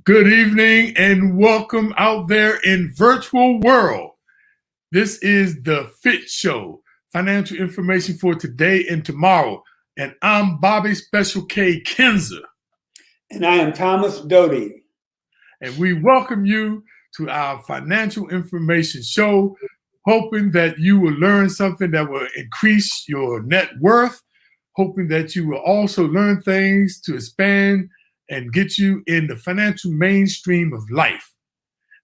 Good evening and welcome out there in virtual world. This is the FITT Show, financial information for today and tomorrow. And I'm Bobby Special K Kinzer. And I am Thomas Doty. And we welcome you to our financial information show, hoping that you will learn something that will increase your net worth, hoping that you will also learn things to expand and get you in the financial mainstream of life.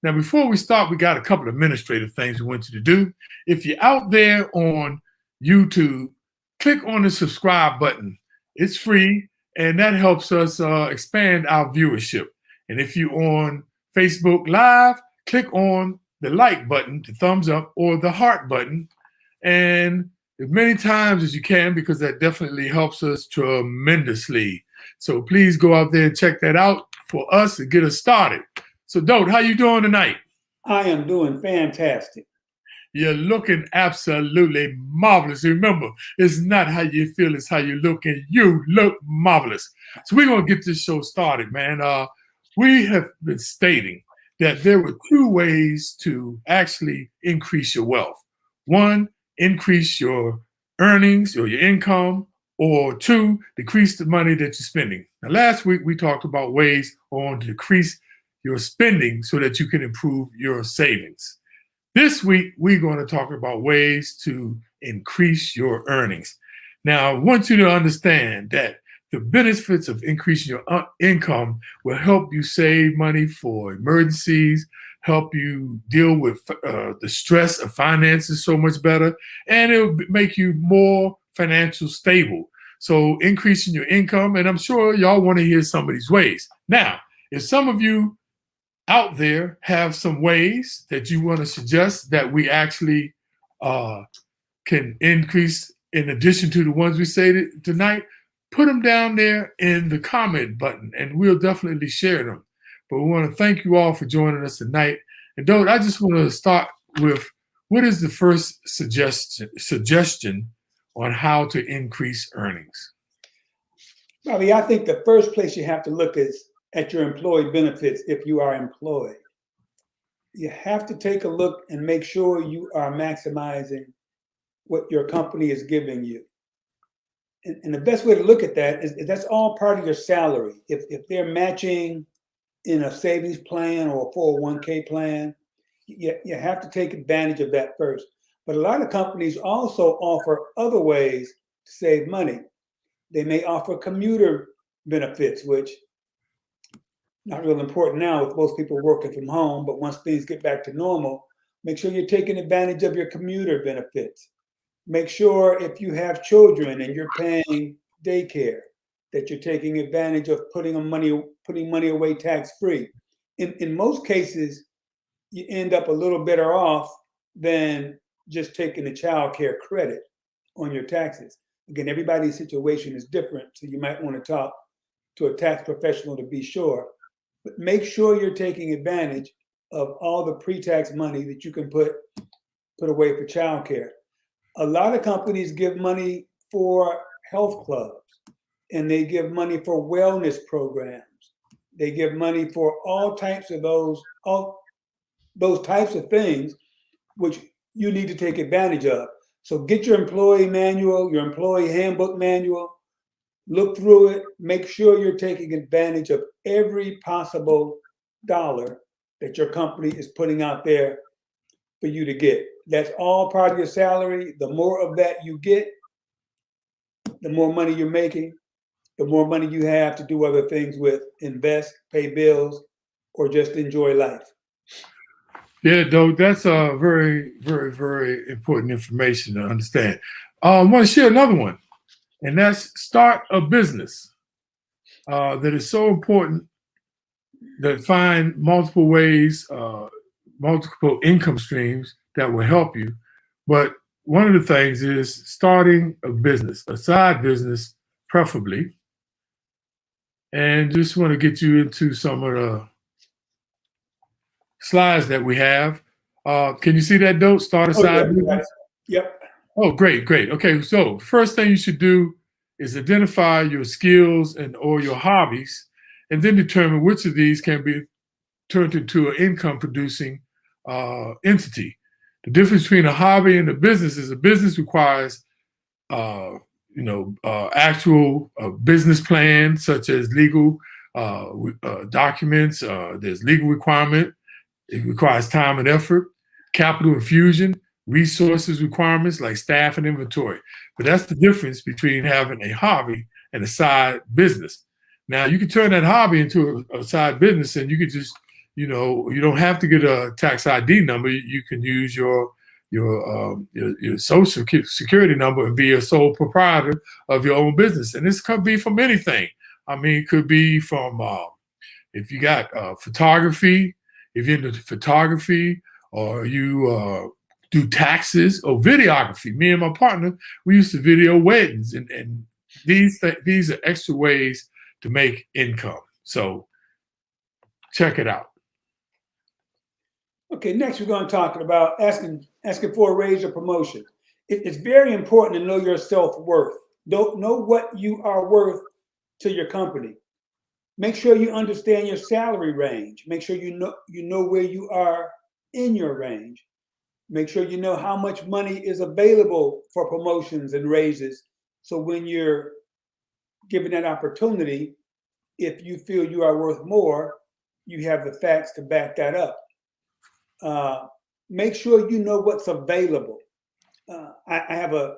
Now, before we start, we got a couple of administrative things we want you to do. If you're out there on YouTube, click on the subscribe button. It's free, and that helps us expand our viewership. And if you're on Facebook Live, click on the like button, the thumbs up, or the heart button, and as many times as you can, because that definitely helps us tremendously. So please go out there and check that out for us and get us started. So, Dote, how you doing tonight? I am doing fantastic. You're looking absolutely marvelous. Remember, it's not how you feel, it's how you look, and you look marvelous. So we're going to get this show started, man. We have been stating that there were two ways to actually increase your wealth. One, increase your earnings or your income, or two, decrease the money that you're spending. Now, last week we talked about ways on to decrease your spending so that you can improve your savings. This week, we're going to talk about ways to increase your earnings. Now, I want you to understand that the benefits of increasing your income will help you save money for emergencies, help you deal with the stress of finances so much better, and it will make you more financial stable. So increasing your income, and I'm sure y'all want to hear some of these ways. Now, if some of you out there have some ways that you want to suggest that we actually can increase in addition to the ones we say tonight, put them down there in the comment button and we'll definitely share them. But we want to thank you all for joining us tonight. And Dote, I just want to start with, what is the first suggestion on how to increase earnings? Bobby, I think the first place you have to look is at your employee benefits if you are employed. You have to take a look and make sure you are maximizing what your company is giving you. And the best way to look at that is that's all part of your salary. If they're matching in a savings plan or a 401k plan, you have to take advantage of that first. But a lot of companies also offer other ways to save money. They may offer commuter benefits, which not real important now with most people working from home, but once things get back to normal, make sure you're taking advantage of your commuter benefits. Make sure if you have children and you're paying daycare, that you're taking advantage of putting money away tax-free. In most cases, you end up a little better off than just taking the child care credit on your taxes. Again, everybody's situation is different, so you might want to talk to a tax professional to be sure. But make sure you're taking advantage of all the pre-tax money that you can put away for child care. A lot of companies give money for health clubs, and they give money for wellness programs. They give money for all types of those types of things, which you need to take advantage of. So get your employee manual, your employee handbook manual, look through it, make sure you're taking advantage of every possible dollar that your company is putting out there for you to get. That's all part of your salary. The more of that you get, the more money you're making, the more money you have to do other things with, invest, pay bills, or just enjoy life. Yeah, Dote, that's very, very, very important information to understand. I want to share another one, and that's start a business. That is so important, that find multiple ways, multiple income streams that will help you. But one of the things is starting a business, a side business, preferably. And just want to get you into some of the slides that we have. Can you see that, Dote? Start a side business? Yep. Oh, great, great. Okay, so first thing you should do is identify your skills or your hobbies and then determine which of these can be turned into an income-producing entity. The difference between a hobby and a business is a business requires, actual business plan, such as legal documents. There's legal requirement. It requires time and effort, capital infusion, resources requirements like staff and inventory. But that's the difference between having a hobby and a side business. Now, you can turn that hobby into a side business, and you can just, you don't have to get a tax ID number. You can use your social security number and be a sole proprietor of your own business. And this could be from anything. I mean, it could be from if you got photography, if you're into photography, or you do taxes or videography. Me and my partner, we used to video weddings, and these are extra ways to make income. So check it out. Okay, next we're going to talk about asking for a raise or promotion. It's very important to know your self-worth. Don't know what you are worth to your company. Make sure you understand your salary range. Make sure you know where you are in your range. Make sure you know how much money is available for promotions and raises. So when you're given that opportunity, if you feel you are worth more, you have the facts to back that up. Make sure you know what's available. I have a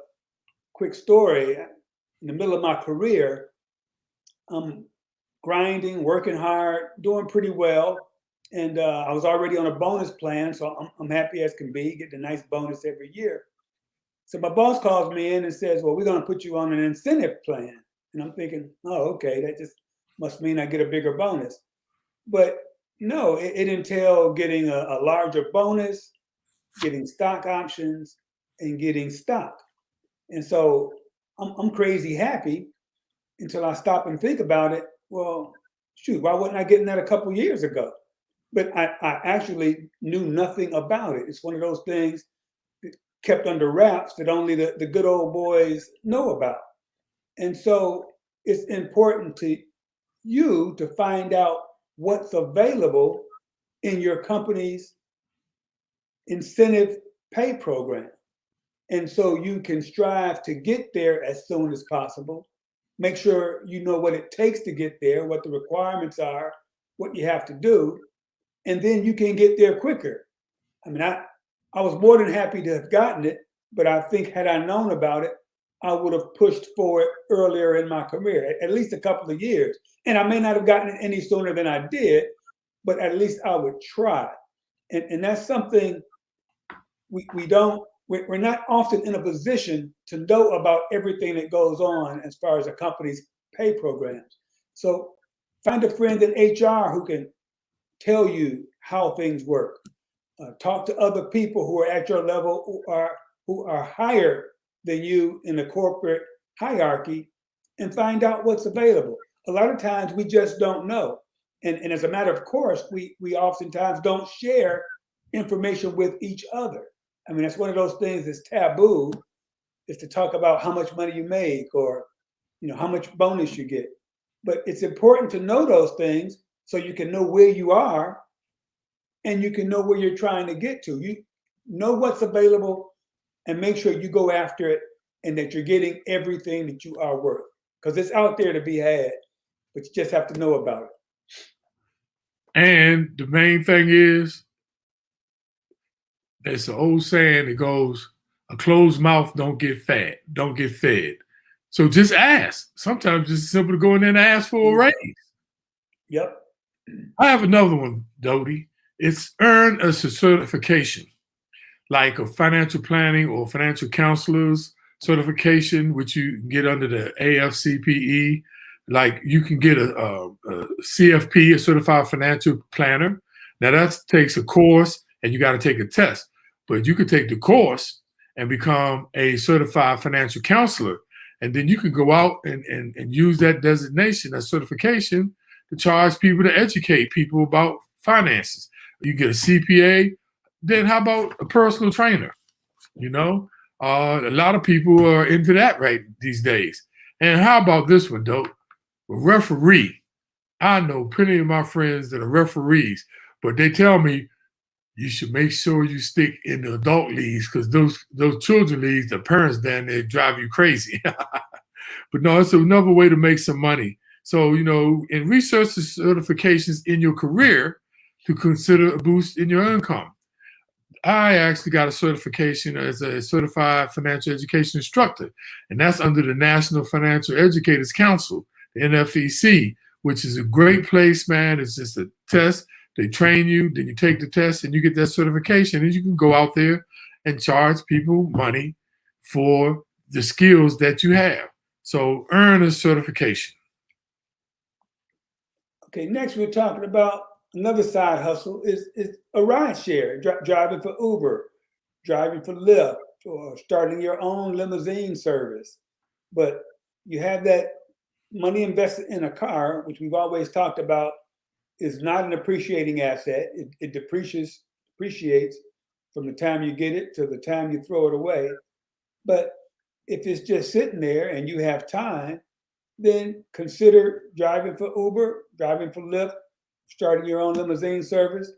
quick story. In the middle of my career, I'm grinding, working hard, doing pretty well. And I was already on a bonus plan, so I'm happy as can be, getting a nice bonus every year. So my boss calls me in and says, well, we're going to put you on an incentive plan. And I'm thinking, oh, okay, that just must mean I get a bigger bonus. But no, it entailed getting a larger bonus, getting stock options, and getting stock. And so I'm crazy happy until I stop and think about it. Well, shoot, why wasn't I getting that a couple years ago? But I actually knew nothing about it. It's one of those things that kept under wraps that only the good old boys know about. And so it's important to you to find out what's available in your company's incentive pay program. And so you can strive to get there as soon as possible. Make sure you know what it takes to get there, what the requirements are, what you have to do, and then you can get there quicker. I mean, I was more than happy to have gotten it, but I think had I known about it, I would have pushed for it earlier in my career, at least a couple of years. And I may not have gotten it any sooner than I did, but at least I would try. And that's something we're not often in a position to know about everything that goes on as far as a company's pay programs. So find a friend in HR who can tell you how things work. Talk to other people who are at your level, who are higher than you in the corporate hierarchy, and find out what's available. A lot of times we just don't know. And as a matter of course, we oftentimes don't share information with each other. I mean, that's one of those things that's taboo, is to talk about how much money you make or how much bonus you get. But it's important to know those things so you can know where you are and you can know where you're trying to get to. You know what's available and make sure you go after it and that you're getting everything that you are worth. Because it's out there to be had, but you just have to know about it. And the main thing is, there's an old saying that goes, a closed mouth don't get fed. So just ask. Sometimes it's simple to go in there and ask for a raise. Yep. I have another one, Dodie. It's earn a certification, like a financial planning or financial counselor's certification, which you can get under the AFCPE. Like you can get a CFP, a certified financial planner. Now that takes a course and you got to take a test. But you could take the course and become a certified financial counselor. And then you can go out and use that designation, that certification, to charge people to educate people about finances. You get a CPA. Then how about a personal trainer? A lot of people are into that right these days. And how about this one, though? A referee. I know plenty of my friends that are referees, but they tell me you should make sure you stick in the adult leagues because those children leagues, the parents down there drive you crazy. But no, it's another way to make some money. So, and research the certifications in your career to consider a boost in your income. I actually got a certification as a certified financial education instructor, and that's under the National Financial Educators Council, the NFEC, which is a great place, man. It's just a test. They train you, then you take the test, and you get that certification, and you can go out there and charge people money for the skills that you have. So earn a certification. Okay, next we're talking about another side hustle is a ride share, driving for Uber, driving for Lyft, or starting your own limousine service. But you have that money invested in a car, which we've always talked about, is not an appreciating asset. It depreciates from the time you get it to the time you throw it away. But if it's just sitting there and you have time, then consider driving for Uber, driving for Lyft, starting your own limousine service,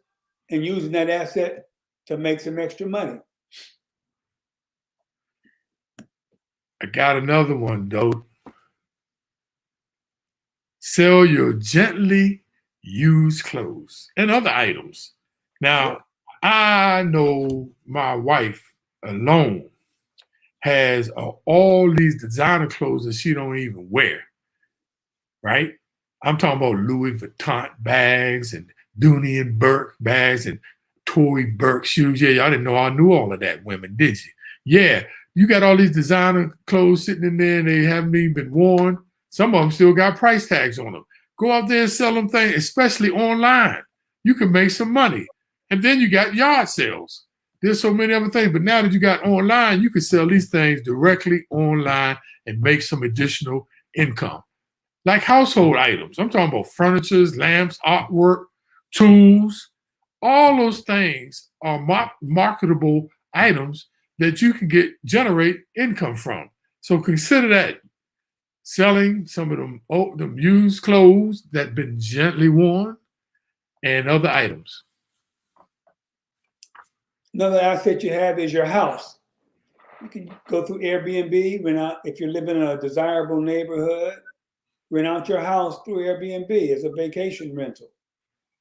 and using that asset to make some extra money. I got another one, though. Sell your gently used clothes and other items. Now, I know my wife alone has all these designer clothes that she don't even wear, right? I'm talking about Louis Vuitton bags and Dooney and Burke bags and Tory Burke shoes. Yeah, y'all didn't know I knew all of that, women, did you? Yeah, you got all these designer clothes sitting in there and they haven't even been worn. Some of them still got price tags on them. Go out there and sell them things, especially online. You can make some money. And then you got yard sales. There's so many other things. But now that you got online, you can sell these things directly online and make some additional income. Like household items. I'm talking about furniture, lamps, artwork, tools. All those things are marketable items that you can generate income from. So consider that. Selling some of them used clothes that have been gently worn and other items. Another asset you have is your house. You can go through Airbnb, rent out, if you're living in a desirable neighborhood, rent out your house through Airbnb as a vacation rental.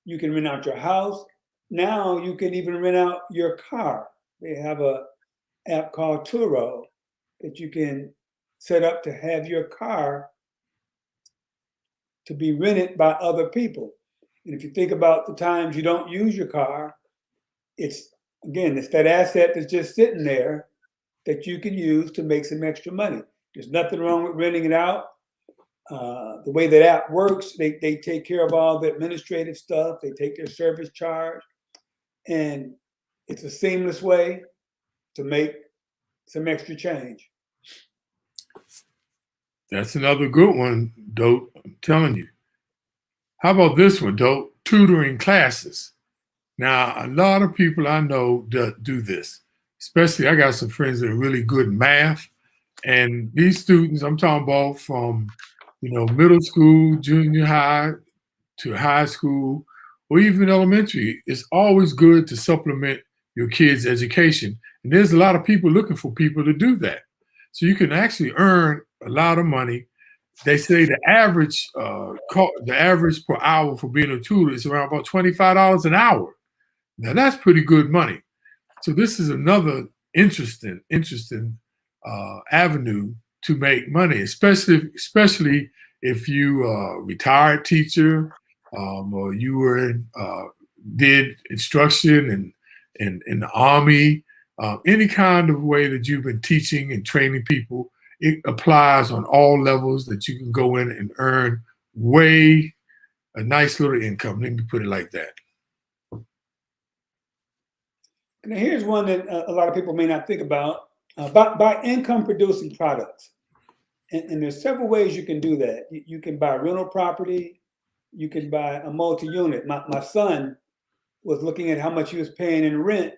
You can rent out your house. Now you can even rent out your car. They have an app called Tutoring that you can set up to have your car to be rented by other people. And if you think about the times you don't use your car, it's that asset that's just sitting there that you can use to make some extra money. There's nothing wrong with renting it out. The way that app works, they take care of all the administrative stuff. They take their service charge. And it's a seamless way to make some extra change. That's another good one, Dope. I'm telling you. How about this one, Dope? Tutoring classes. Now, a lot of people I know do this. Especially, I got some friends that are really good in math. And these students, I'm talking about from, middle school, junior high to high school, or even elementary, it's always good to supplement your kids' education. And there's a lot of people looking for people to do that. So you can actually earn a lot of money. They say the average per hour for being a tutor is around about $25 an hour. Now that's pretty good money. So this is another interesting avenue to make money, especially if you retired teacher or you were did instruction in the Army, any kind of way that you've been teaching and training people. It applies on all levels that you can go in and earn a nice little income. Let me put it like that. Now, here's one that a lot of people may not think about. Buy income-producing products. And there's several ways you can do that. You can buy rental property. You can buy a multi-unit. My son was looking at how much he was paying in rent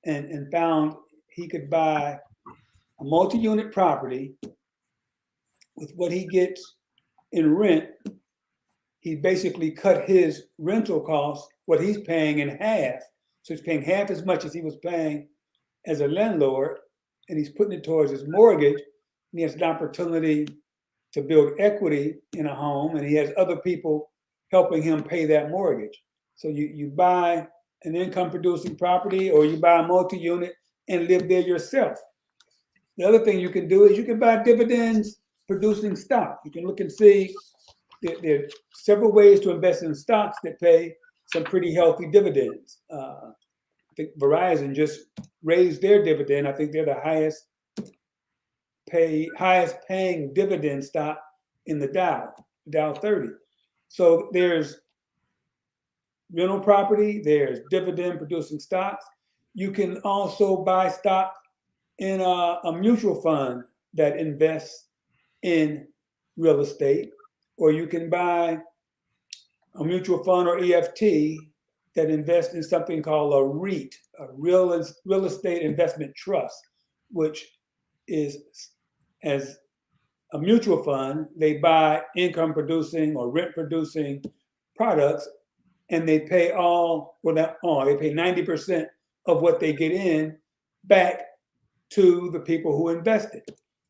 and found he could buy a multi-unit property with what he gets in rent. he basically cut his rental costs, what he's paying, in half. So he's paying half as much as he was paying as a landlord, and he's putting it towards his mortgage. And he has an opportunity to build equity in a home, and he has other people helping him pay that mortgage. So you buy an income producing property, or you buy a multi-unit and live there yourself. The other thing you can do is you can buy dividends producing stock. You can look and see there are several ways to invest in stocks that pay some pretty healthy dividends. I think Verizon just raised their dividend. I think they're the highest paying dividend stock in the Dow 30. So there's rental property, there's dividend producing stocks. You can also buy stock in a mutual fund that invests in real estate, or you can buy a mutual fund or EFT that invests in something called a REIT, a real estate investment trust, which is, as a mutual fund, they buy income producing or rent producing products, and they pay they pay 90% of what they get in back to the people who invested.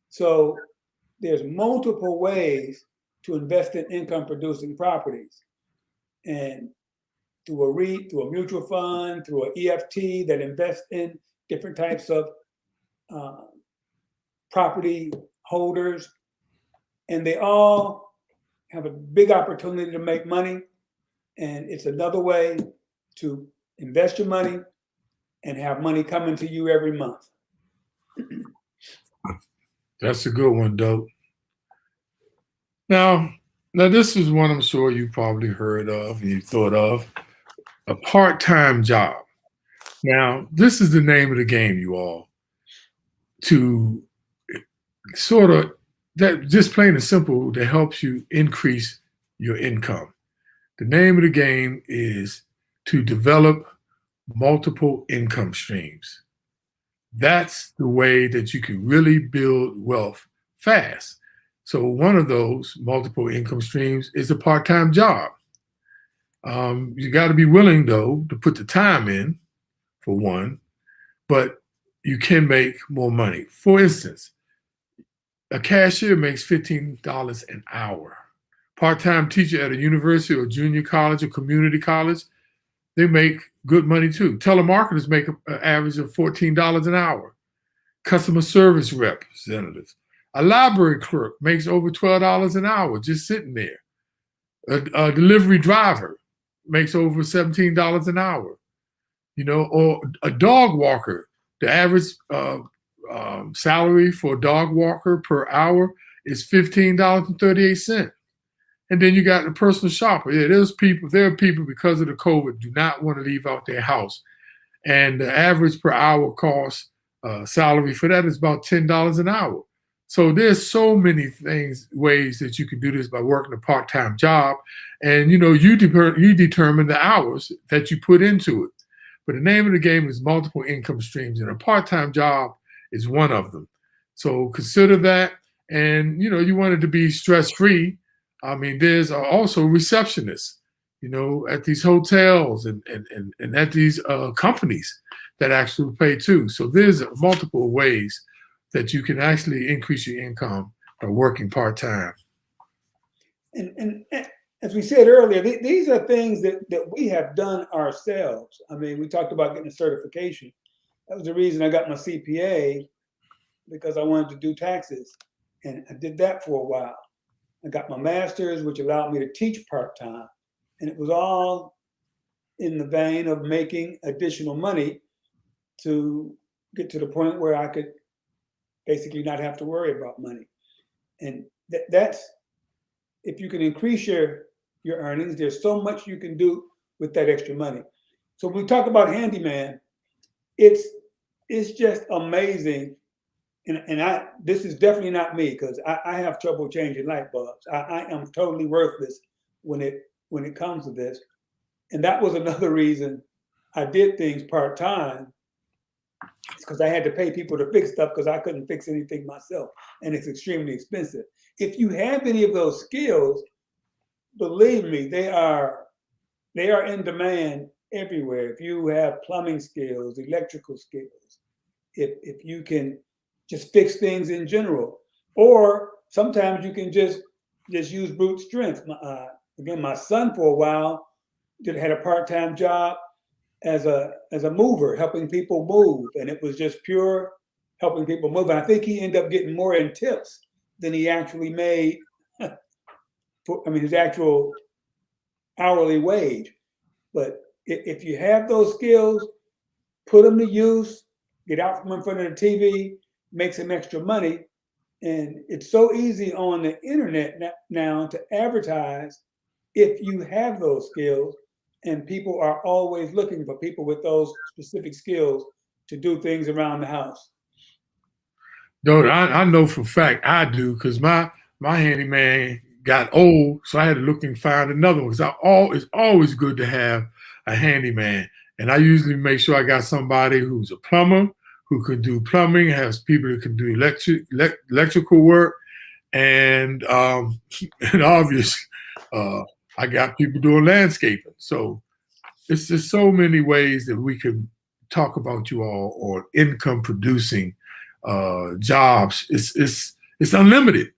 So there's multiple ways to invest in income producing properties. And through a REIT, through a mutual fund, through an EFT that invests in different types of property holders. And they all have a big opportunity to make money. And it's another way to invest your money and have money coming to you every month. That's a good one, Dope. Now this is one I'm sure you probably heard of and you thought of, a part-time job. Now, this is the name of the game, you all, to sort of, that just plain and simple, that helps you increase your income. The name of the game is to develop multiple income streams. That's the way that you can really build wealth fast. So one of those multiple income streams is a part-time job. You got to be willing, though, to put the time in, for one, but you can make more money. For instance, a cashier makes $15 an hour. Part-time teacher at a university or junior college or community college, they make good money too. Telemarketers make an average of $14 an hour. Customer service representatives. A library clerk makes over $12 an hour just sitting there. A delivery driver makes over $17 an hour. Or a dog walker. The average salary for a dog walker per hour is $15.38. And then you got the personal shopper. Yeah, there are people because of the COVID do not want to leave out their house. And the average per hour cost salary for that is about $10 an hour. So there's so many ways that you can do this by working a part-time job. And, you determine the hours that you put into it. But the name of the game is multiple income streams, and a part-time job is one of them. So consider that. And, you want it to be stress-free. I mean, there's also receptionists, at these hotels and at these companies that actually pay too. So there's multiple ways that you can actually increase your income by working part-time. And as we said earlier, these are things that we have done ourselves. I mean, we talked about getting a certification. That was the reason I got my CPA, because I wanted to do taxes. And I did that for a while. I got my master's, which allowed me to teach part-time. And it was all in the vein of making additional money to get to the point where I could basically not have to worry about money. And that's, if you can increase your earnings, there's so much you can do with that extra money. So when we talk about handyman, it's just amazing. And this is definitely not me, because I have trouble changing light bulbs. I am totally worthless when it comes to this. And that was another reason I did things part-time. It's because I had to pay people to fix stuff because I couldn't fix anything myself. And it's extremely expensive. If you have any of those skills, believe me, they are in demand everywhere. If you have plumbing skills, electrical skills, if you can just fix things in general, or sometimes you can just use brute strength. Again, my son for a while had a part-time job as a mover, helping people move, and it was just pure helping people move. And I think he ended up getting more in tips than he actually made. His actual hourly wage. But if you have those skills, put them to use, get out from in front of the TV, make some extra money. And it's so easy on the internet now to advertise if you have those skills. And people are always looking for people with those specific skills to do things around the house. Dude, I know for a fact I do, because my handyman got old, so I had to look and find another one. Because it's always good to have a handyman, and I usually make sure I got somebody who's a plumber, who can do plumbing, has people who can do electrical work, and and obviously I got people doing landscaping. So it's just so many ways that we can talk about you all or income producing jobs. It's unlimited,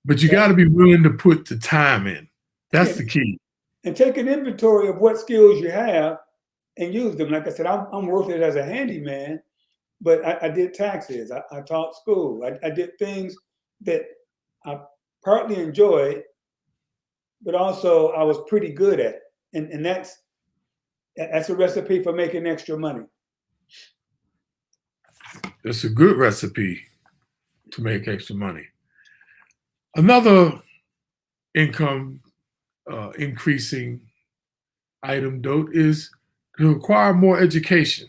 but you got to be willing to put the time in. That's the key. And take an inventory of what skills you have and use them. Like I said, I'm working as a handyman, but I did taxes. I taught school. I did things that I partly enjoyed, but also I was pretty good at. And that's a recipe for making extra money. It's a good recipe to make extra money. Another income increasing item, Dote, is to acquire more education.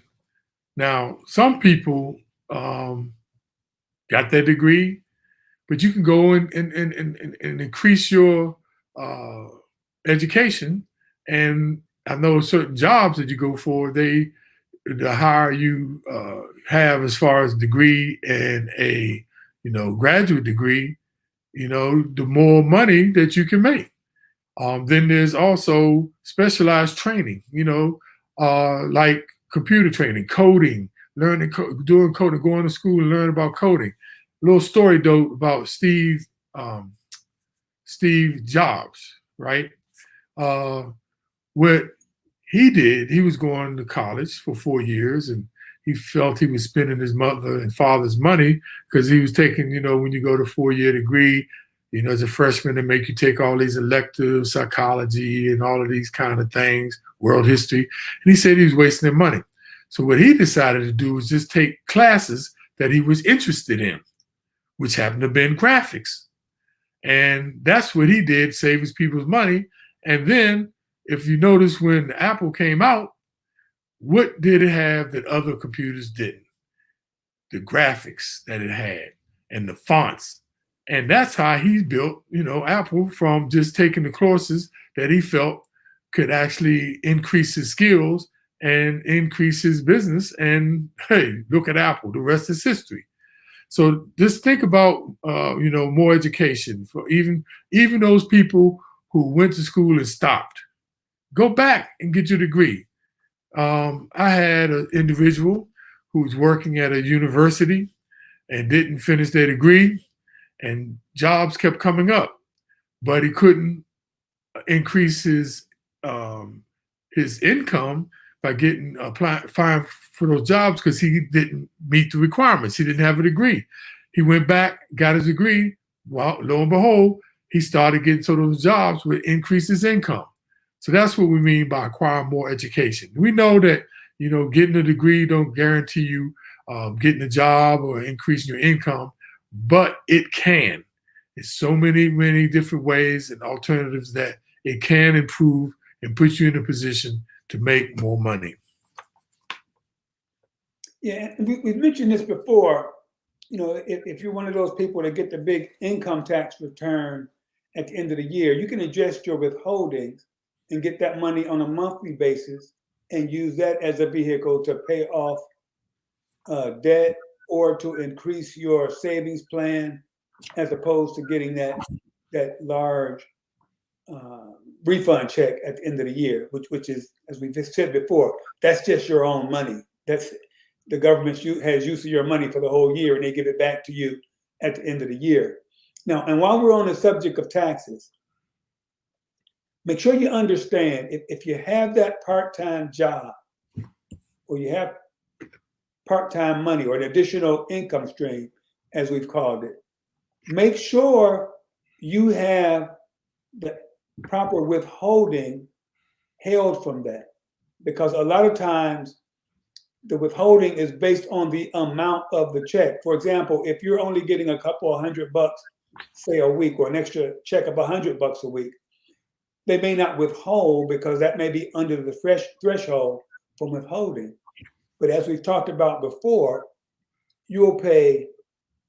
Now, some people got that degree, but you can go and increase your education. And I know certain jobs that you go for, the higher you have as far as degree and a graduate degree, the more money that you can make. Then there's also specialized training, like computer training, coding, learning, doing coding, going to school and learning about coding. A little story though about Steve Jobs, right? What he did, he was going to college for 4 years, and he felt he was spending his mother and father's money because he was taking, when you go to 4-year degree, as a freshman, they make you take all these electives, psychology and all of these kind of things, world history. And he said he was wasting their money. So what he decided to do was just take classes that he was interested in, which happened to be in graphics. And that's what he did, save his people's money. And then if you notice, when Apple came out, what did it have that other computers didn't? The graphics that it had and the fonts. And that's how he built, Apple, from just taking the courses that he felt could actually increase his skills and increase his business. And hey, look at Apple, the rest is history. So just think about, more education for even those people who went to school and stopped. Go back and get your degree. I had an individual who was working at a university and didn't finish their degree, and jobs kept coming up, but he couldn't increase his income by applying for those jobs because he didn't meet the requirements. He didn't have a degree. He went back, got his degree. Well, lo and behold, he started getting some of those jobs with increased his income. So that's what we mean by acquiring more education. We know that, getting a degree don't guarantee you getting a job or increasing your income, but it can. There's so many, many different ways and alternatives that it can improve and put you in a position to make more money. Yeah, we've mentioned this before. If you're one of those people that get the big income tax return at the end of the year, you can adjust your withholdings and get that money on a monthly basis and use that as a vehicle to pay off debt or to increase your savings plan, as opposed to getting that large refund check at the end of the year, which is, as we just said before, that's just your own money. That's the government has use of your money for the whole year, and they give it back to you at the end of the year. Now, and while we're on the subject of taxes, make sure you understand if you have that part-time job, or you have part-time money or an additional income stream, as we've called it, make sure you have the proper withholding held from that. Because a lot of times the withholding is based on the amount of the check. For example, if you're only getting a couple of $100, say a week, or an extra check of $100 a week, they may not withhold because that may be under the threshold for withholding. But as we've talked about before, you'll pay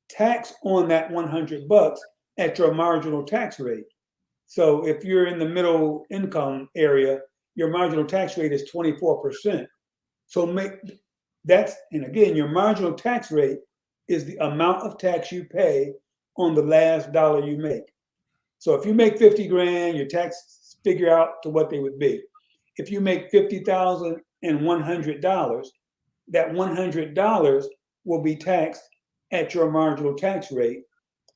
tax on that $100 at your marginal tax rate. So if you're in the middle income area, your marginal tax rate is 24%. So and again, your marginal tax rate is the amount of tax you pay on the last dollar you make. So if you make 50 grand, your tax figure out to what they would be. If you make $50,100, that $100 will be taxed at your marginal tax rate,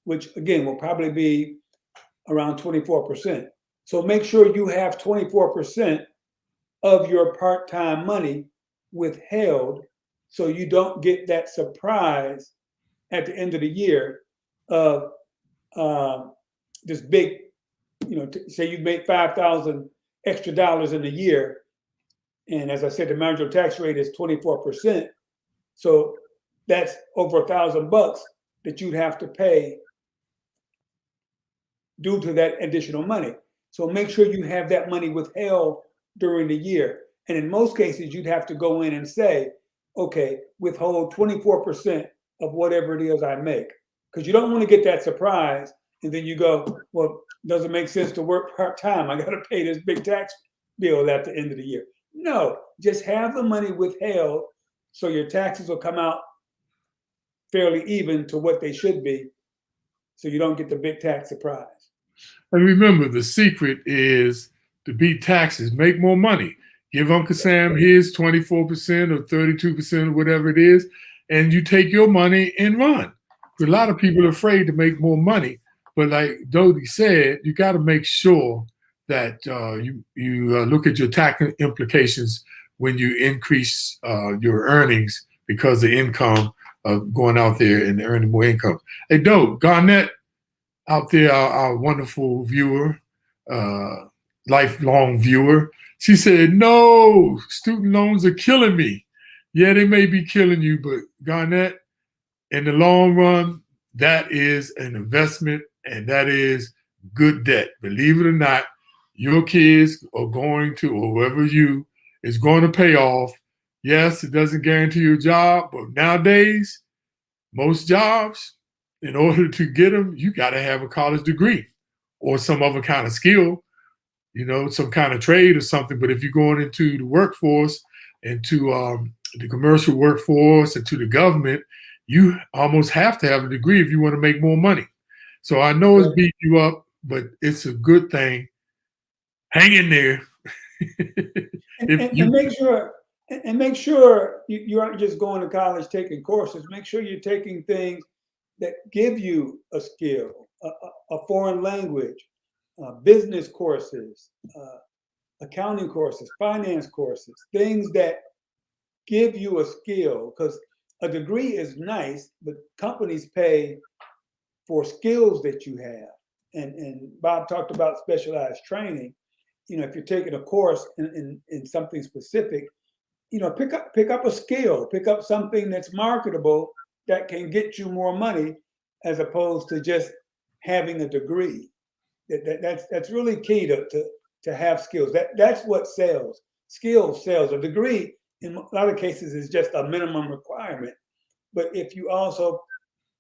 which again will probably be around 24%. So make sure you have 24% of your part-time money withheld, so you don't get that surprise at the end of the year of this big, say you made $5,000 extra dollars in a year. And as I said, the marginal tax rate is 24%. So that's over $1,000 that you'd have to pay due to that additional money. So make sure you have that money withheld during the year. And in most cases, you'd have to go in and say, okay, withhold 24% of whatever it is I make. Because you don't want to get that surprise. And then you go, well, does it make sense to work part-time? I got to pay this big tax bill at the end of the year. No, just have the money withheld so your taxes will come out fairly even to what they should be, so you don't get the big tax surprise. And remember, the secret is to beat taxes, make more money. Give Uncle Sam his 24% or 32% or whatever it is, and you take your money and run. A lot of people are afraid to make more money, but like Dodie said, you got to make sure that you look at your tax implications when you increase your earnings because of income of going out there and earning more income. Hey, Garnett out there, our wonderful viewer, lifelong viewer, she said, no, student loans are killing me. Yeah, they may be killing you, but Garnett, in the long run, that is an investment and that is good debt. Believe it or not, your kids are going to, or whoever you is going to pay off. Yes, it doesn't guarantee you a job, but nowadays, most jobs, in order to get them, you got to have a college degree or some other kind of skill, some kind of trade or something. But if you're going into the workforce, into the commercial workforce, and to the government, you almost have to have a degree if you want to make more money. So I know it's beating you up, but it's a good thing. Hang in there. And make sure you aren't just going to college taking courses. Make sure you're taking things that give you a skill, a foreign language, business courses, accounting courses, finance courses, things that give you a skill. Because a degree is nice, but companies pay for skills that you have. And Bob talked about specialized training. If you're taking a course in something specific, pick up a skill, pick up something that's marketable that can get you more money, as opposed to just having a degree. That's really key to have skills. That's what sells. Skills sells. A degree in a lot of cases is just a minimum requirement. But if you also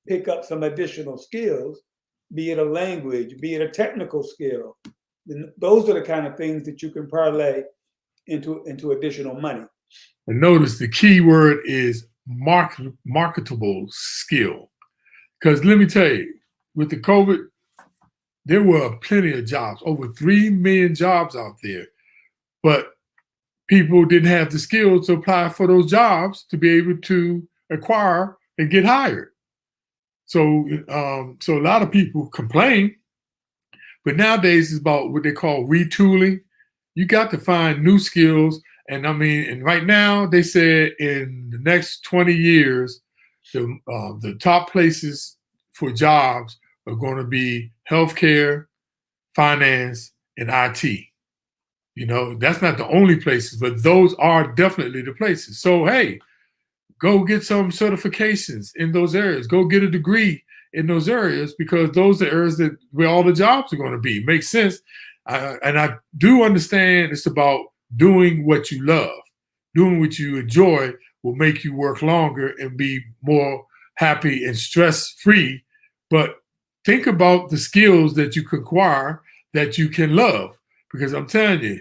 pick up some additional skills, be it a language, be it a technical skill, then those are the kind of things that you can parlay into additional money. And notice the key word is marketable skill. Because let me tell you, with the COVID, there were plenty of jobs, over 3 million jobs out there, but people didn't have the skills to apply for those jobs to be able to acquire and get hired. So, so a lot of people complain, but nowadays it's about what they call retooling. You got to find new skills. And I mean, and right now they said in the next 20 years, the top places for jobs are going to be healthcare, finance, and IT. You know, that's not the only places, but those are definitely the places. So, hey, go get some certifications in those areas. Go get a degree in those areas, because those are areas that where all the jobs are going to be. Makes sense. And I do understand it's about doing what you love. Doing what you enjoy will make you work longer and be more happy and stress-free. But think about the skills that you can acquire that you can love. Because I'm telling you,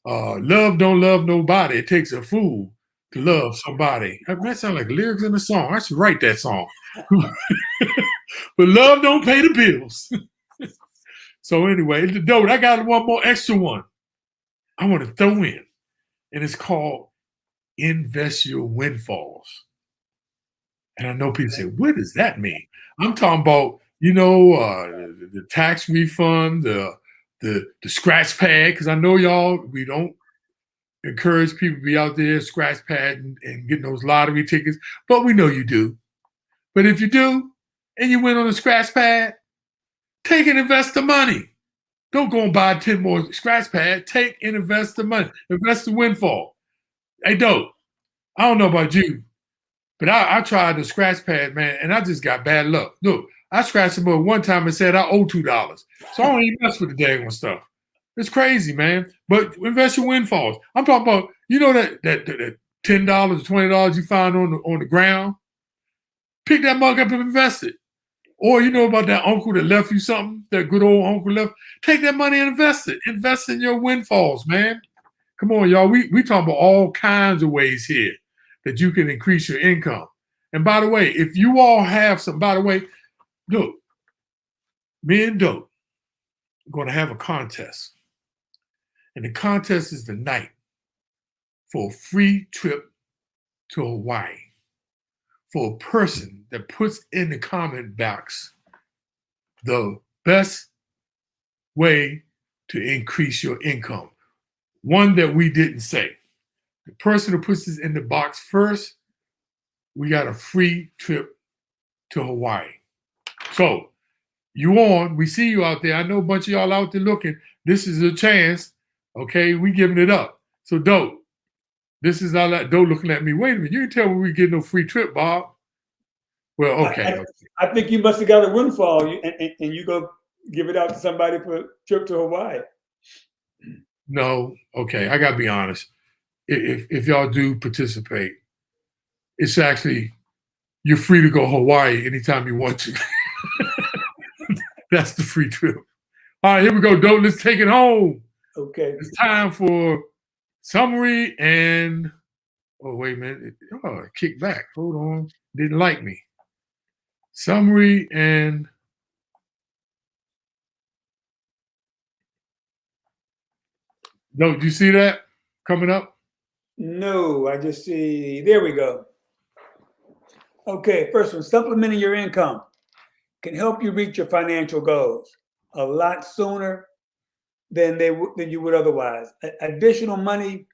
love don't love nobody. It takes a fool to love somebody. That sounds like lyrics in a song. I should write that song. But love don't pay the bills. So anyway, Dope, I got one more extra one I want to throw in, and it's called Invest Your Windfalls. And I know people say, what does that mean? I'm talking about, you know, the tax refund, the scratch pad, because I know y'all, we don't encourage people to be out there scratch pad and getting those lottery tickets, but we know you do. But if you do, and you win on a scratch pad, take and invest the money. Don't go and buy 10 more scratch pads. Take and invest the money. Invest the windfall. Hey, Dope, I don't know about you, but I tried the scratch pad, man, and I just got bad luck. Look, I scratched them up one time and said I owe $2. So I don't even mess with the daggone stuff. It's crazy, man. But invest your windfalls. I'm talking about, you know, that $10 or $20 you find on the ground? Pick that mug up and invest it. Or you know about that uncle that left you something, that good old uncle left? Take that money and invest it. Invest in your windfalls, man. Come on, y'all. We talking about all kinds of ways here that you can increase your income. And by the way, if you all have some, by the way, look, me and Dope are going to have a contest. And the contest is tonight for a free trip to Hawaii for a person that puts in the comment box the best way to increase your income. One that we didn't say. The person who puts this in the box first, we got a free trip to Hawaii. So you on, we see you out there. I know a bunch of y'all out there looking. This is a chance. Okay, we giving it up. So Dope, this is all that Dope looking at me. Wait a minute, you didn't tell me we get no free trip, Bob. Well, okay. I think you must have got a windfall, and you go give it out to somebody for a trip to Hawaii. No, okay. I gotta be honest. If y'all do participate, it's actually you're free to go Hawaii anytime you want to. That's the free trip. All right, here we go, Dope. Let's take it home. Okay. It's time for summary and wait a minute. Oh, kick back. Hold on. Didn't like me. Summary and Dope, do you see that coming up? No, I just see, there we go. Okay, first one, supplementing your income can help you reach your financial goals a lot sooner than you would otherwise. Additional money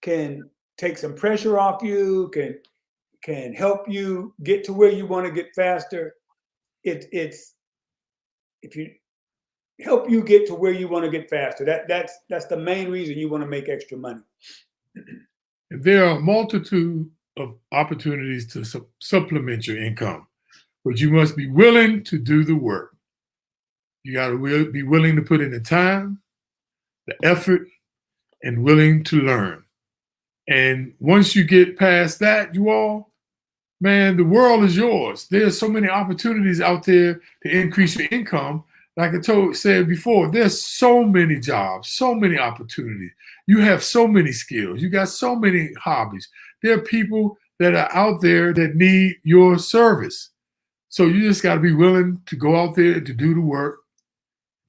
can take some pressure off you, can help you get to where you want to get faster. It's if you help you get to where you want to get faster. That's the main reason you want to make extra money. There are a multitude of opportunities to supplement your income, but you must be willing to do the work. You got to be willing to put in the time, the effort, and willing to learn. And once you get past that, you all, man, the world is yours. There's so many opportunities out there to increase your income. Like I said before, there's so many jobs, so many opportunities. You have so many skills. You got so many hobbies. There are people that are out there that need your service. So you just got to be willing to go out there and to do the work,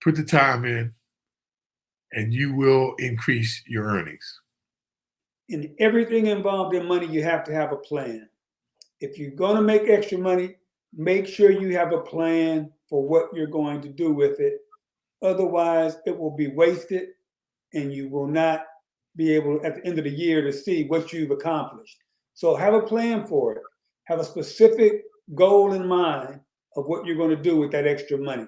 put the time in, and you will increase your earnings. In everything involved in money, you have to have a plan. If you're going to make extra money, make sure you have a plan for what you're going to do with it. Otherwise, it will be wasted, and you will not be able, at the end of the year, to see what you've accomplished. So have a plan for it. Have a specific goal in mind of what you're going to do with that extra money.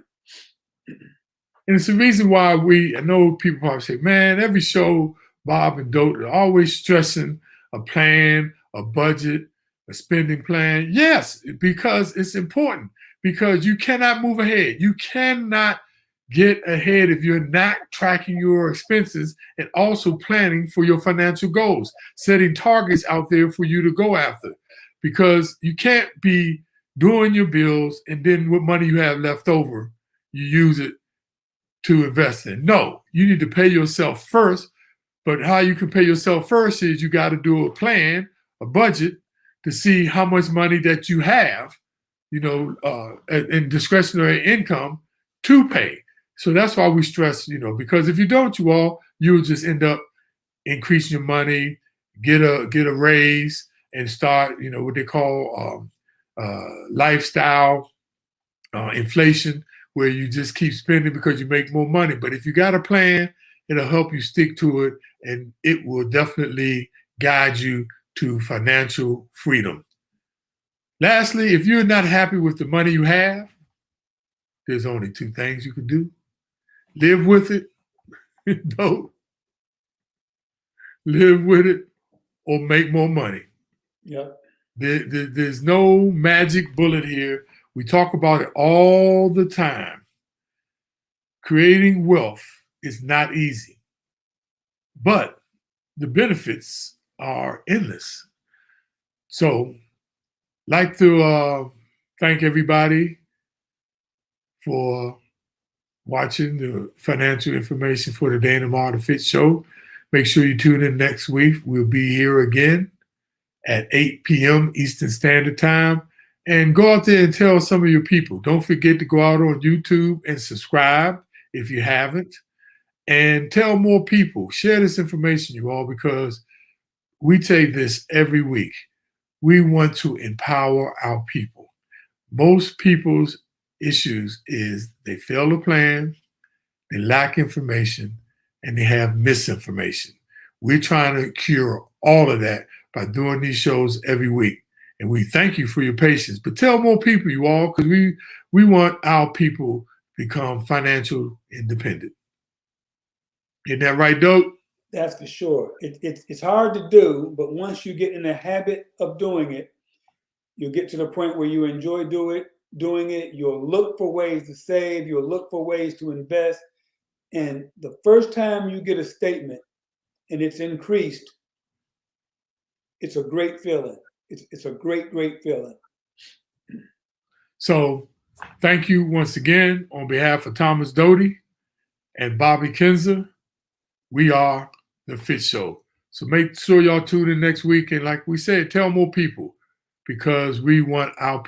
And it's the reason why I know people probably say, man, every show, Bob and Dote are always stressing a plan, a budget, a spending plan. Yes, because it's important, because you cannot move ahead. You cannot get ahead if you're not tracking your expenses and also planning for your financial goals, setting targets out there for you to go after, because you can't be doing your bills and then what money you have left over, you use it to invest in. No, you need to pay yourself first. But how you can pay yourself first is you got to do a plan, a budget, to see how much money that you have, in discretionary income to pay. So that's why we stress, because if you don't, you'll just end up increasing your money, get a raise, and start, what they call lifestyle inflation, where you just keep spending because you make more money. But if you got a plan, it'll help you stick to it, and it will definitely guide you to financial freedom. Lastly, if you're not happy with the money you have, there's only two things you can do. Live with it. Don't live with it, or make more money. Yep. There's no magic bullet here. We talk about it all the time. Creating wealth is not easy, but the benefits are endless. So, like to thank everybody for watching the financial information for the Dana Martin FITT Show. Make sure you tune in next week. We'll be here again at 8 p.m. Eastern Standard Time. And go out there and tell some of your people. Don't forget to go out on YouTube and subscribe if you haven't. And tell more people. Share this information, you all, because we take this every week. We want to empower our people. Most people's issues is they fail to plan, they lack information, and they have misinformation. We're trying to cure all of that by doing these shows every week. And we thank you for your patience. But tell more people, you all, because we want our people to become financial independent. Isn't that right, Dope? That's for sure. It's hard to do, but once you get in the habit of doing it, you'll get to the point where you enjoy doing it. You'll look for ways to save. You'll look for ways to invest. And the first time you get a statement and it's increased, it's a great feeling. It's a great, great feeling. So thank you once again on behalf of Thomas Doty and Bobby Kinzer. We are the FITT Show. So make sure y'all tune in next week. And like we said, tell more people, because we want our